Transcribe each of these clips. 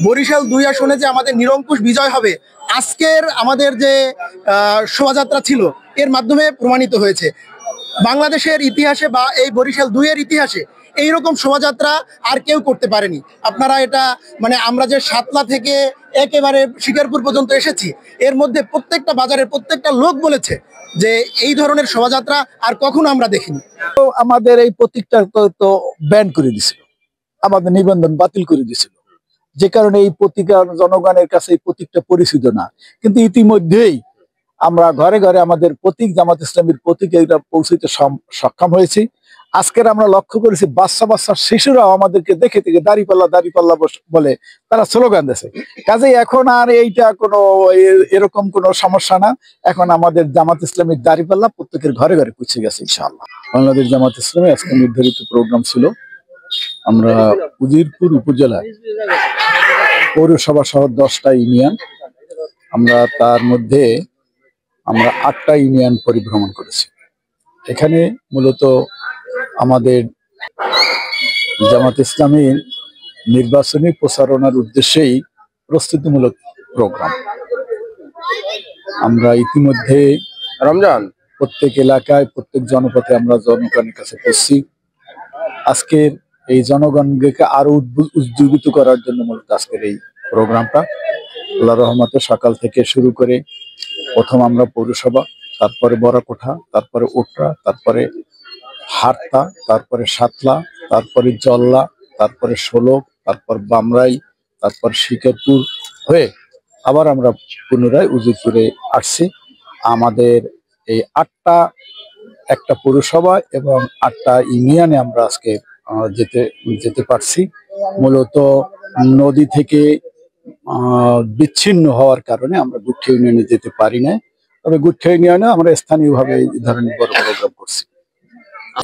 বরিশাল 2 আসনে যে আমাদের নিরঙ্কুশ বিজয় হবে আজকের আমাদের যে শোভাযাত্রা ছিল এর মাধ্যমে প্রমাণিত হয়েছে। বাংলাদেশের ইতিহাসে বা এই বরিশাল 2 এর ইতিহাসে এইরকম শোভাযাত্রা আর কেউ করতে পারেনি। আপনারা এটা মানে আমরা যে সাতলা থেকে একেবারে শিকারপুর পর্যন্ত এসেছি, এর মধ্যে প্রত্যেকটা বাজারের প্রত্যেকটা লোক বলেছে যে এই ধরনের শোভাযাত্রা আর কখনো আমরা দেখিনি। তো আমাদের এই প্রতীকটা তো ব্যান করে দিছিল, আমাদের নিবন্ধন বাতিল করে দিছিল, যে কারণে এই প্রতীকটা জনগণের কাছে এই প্রতীকটা পরিচিত না। কিন্তু ইতিমধ্যেই আমরা ঘরে ঘরে আমাদের প্রতীক, জামাত ইসলামীর প্রতীক, এটা পৌঁছতে সক্ষম হয়েছি। আজকের আমরা লক্ষ্য করেছি বাচ্চা বাচ্চা শিশুরাও আমাদেরকে দেখে থেকে দাঁড়িপাল্লা দাঁড়িপাল্লা বলে তারা স্লোগান দিয়েছে। কাজেই এখন আর এইটা কোনো এরকম কোনো সমস্যা না। এখন আমাদের জামাত ইসলামীর দাঁড়িপাল্লা প্রত্যেকের ঘরে ঘরে পৌঁছে গেছে ইনশাআল্লাহ। বাংলাদেশ জামাত ইসলামী আজকে নির্ধারিত প্রোগ্রাম ছিল, আমরা উজিরপুর উপজেলায় পৌরসভা সহ 10টা ইউনিয়ন, আমরা তার মধ্যে আমরা 8টা ইউনিয়ন পরিভ্রমণ করেছি। এখানে মূলত আমাদের জামাত ইসলামীর নির্বাচনী প্রচারণার উদ্দেশ্যেই প্রস্তুতিমূলক প্রোগ্রাম। আমরা ইতিমধ্যে রমজান প্রত্যেক এলাকায় প্রত্যেক জনপথে আমরা জনগণের কাছে পৌঁছি। আজকের এই জনগণকে আরো উজ্জীবিত করার জন্য মূলত আজকের এই প্রোগ্রামটা। আল্লাহ রহমতে সকাল থেকে শুরু করে প্রথম আমরা পৌরসভা, তারপরে বড়াকোঠা, তারপরে উটরা, তারপরে হারতা, তারপরে সাতলা, তারপরে জল্লা, তারপরে ষোলক, তারপর বামরাই, তারপর শিকারপুর হয়ে আবার আমরা পুনরায় উজিরপুরে আসছি। আমাদের এই 8টা একটা পৌরসভা এবং 8টা ইউনিয়নে আমরা আজকে যেতে পারছি। মূলত নদী থেকে বিচ্ছিন্ন হওয়ার কারণে আমরা গুচ্ছা ইউনিয়নে যেতে পারি না। তবে গুচ্ছা ইউনিয়নে আমরা স্থানীয়ভাবে এই ধরনের বড় প্রোগ্রাম করছি।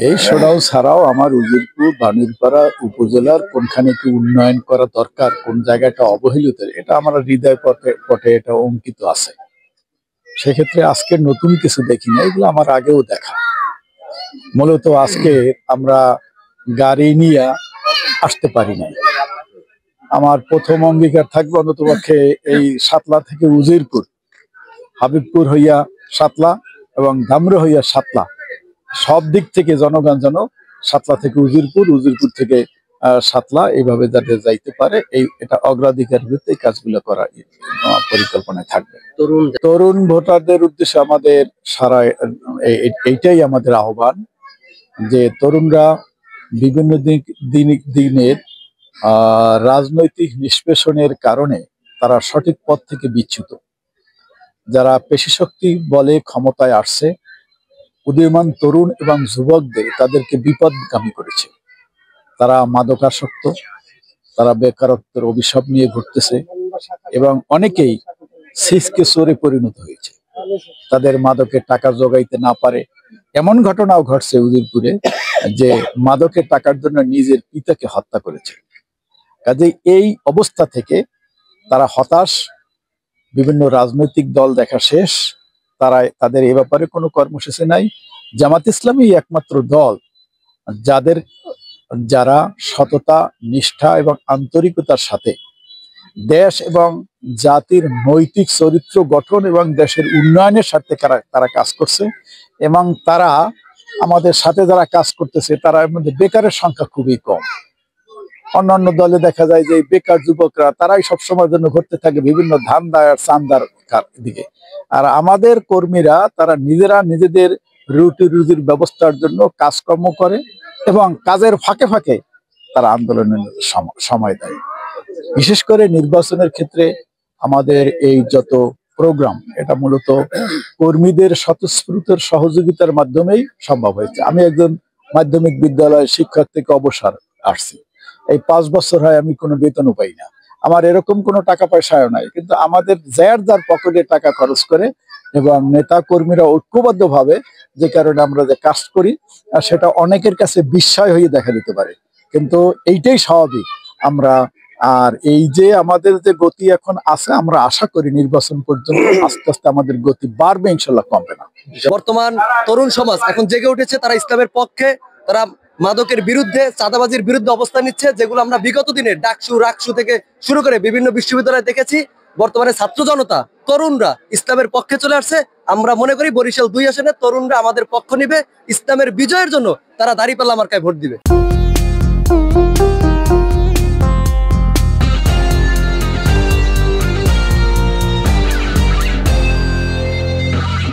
এই সোডাও ছাড়াও আমার উজিরপুর বাণীরপাড়া উপজেলার কোনখানে কি উন্নয়ন করা দরকার, কোন জায়গাটা অবহেলিত, এটা আমার হৃদয় পটে এটা অঙ্কিত আছে। সেক্ষেত্রে আজকে নতুন কিছু দেখি না, এগুলো আমার আগেও দেখা। মূলত আজকে আমরা গাড়ি নিয়ে আসতে পারি না। আমার প্রথম অঙ্গীকার থাকবে অন্ততপক্ষে এই সাতলা থেকে উজিরপুর, হাবিবপুর হইয়া সাতলা এবং ধামরা হইয়া সাতলা, সব দিক থেকে জনগণ যেন সাতলা থেকে উজিরপুর, উজিরপুর থেকে সাতলা এইভাবে যাতে যাইতে পারে, এটা অগ্রাধিকার ভিত্তিক কাজগুলো করা পরিকল্পনায় থাকবে। তরুণ ভোটারদের উদ্দেশ্যে আমাদের সারা এইটাই আমাদের আহ্বান যে তরুণরা বিভিন্ন দিনের রাজনৈতিক নিষ্পেষণের কারণে তারা সঠিক পথ থেকে বিচ্যুত। যারা পেশিশক্তি বলে ক্ষমতায় আসছে, উদীয়মান তরুণ এবং যুবকদের তাদেরকে বিপদগামী করেছে। তারা মাদকাসক্ত, তারা বেকারত্বের অভিশাপ নিয়ে ঘুরতেছে এবং অনেকেই সিসকে চোরে পরিণত হয়েছে। তাদের মাদকের টাকা জোগাইতে না পারে এমন ঘটনাও ঘটছে উজিরপুরে, যে মাদকের টাকার জন্য নিজের পিতাকে হত্যা করেছে। কাজেই এই অবস্থা থেকে তারা হতাশ, বিভিন্ন রাজনৈতিক দল দেখা শেষ, তাদের এ ব্যাপারে কোনো কর্মসূচি নাই। জামাত ইসলামী একমাত্র দল যারা সততা, নিষ্ঠা এবং আন্তরিকতার সাথে দেশ এবং জাতির নৈতিক চরিত্র গঠন এবং দেশের উন্নয়নের স্বার্থে তারা কাজ করছে। এবং তারা আমাদের সাথে যারা কাজ করতেছে তারা এর মধ্যে বেকারের সংখ্যা খুবই কম। অন্যান্য দলে দেখা যায় যে বেকার যুবকরা তারাই সবসময়ের জন্য ঘুরতে থাকে বিভিন্ন ধান্দা আর চান্দার দিকে, আর আমাদের কর্মীরা তারা নিজেরা নিজেদের রুজির ব্যবস্থার জন্য কাজকর্ম করে এবং কাজের ফাঁকে ফাঁকে তারা আন্দোলনের সময় দেয়। বিশেষ করে নির্বাচনের ক্ষেত্রে আমাদের এই যত প্রোগ্রাম, এটা মূলত কর্মীদের স্বতঃস্ফূর্ত সহযোগিতার মাধ্যমেই সম্ভব হয়েছে। আমি একজন মাধ্যমিক বিদ্যালয়ের শিক্ষক থেকে অবসর আসছি, এই 5 বছর হয় আমি কোনো বেতনও পাই না, আমার এরকম কোনো টাকা পয়সাও নাই, কিন্তু আমাদের যার পকেটে টাকা খরচ করে এবং নেতা কর্মীরা ঐক্যবদ্ধ ভাবে যে কারণে আমরা যে কাজ করি সেটা অনেকের কাছে বিস্ময় হয়ে দেখা দিতে পারে, কিন্তু এইটাই স্বাভাবিক। আমরা আর এই যে আমাদের যে গতি এখন আছে, আমরা আশা করি নির্বাচন পর্যন্ত আস্তে আস্তে আমাদের গতি বাড়বে, ইনশাল্লাহ কমবে না। বর্তমান তরুণ সমাজ এখন জেগে উঠেছে, তারা ইসলামের পক্ষে, তারা মাদকের বিরুদ্ধে, চাঁদাবাজির বিরুদ্ধে অবস্থান নিচ্ছে, যেগুলো আমরা বিগত দিনে ডাকসু রাকসু থেকে শুরু করে বিভিন্ন বিশ্ববিদ্যালয়ে দেখেছি। বর্তমানে ছাত্র জনতা, তরুণরা ইসলামের পক্ষে চলে আসছে। আমরা মনে করি বরিশাল 2 আসনে তরুণরা আমাদের পক্ষ নিবে, ইসলামের বিজয়ের জন্য তারা দাঁড়িপাল্লা মার্কায় ভোট দিবে।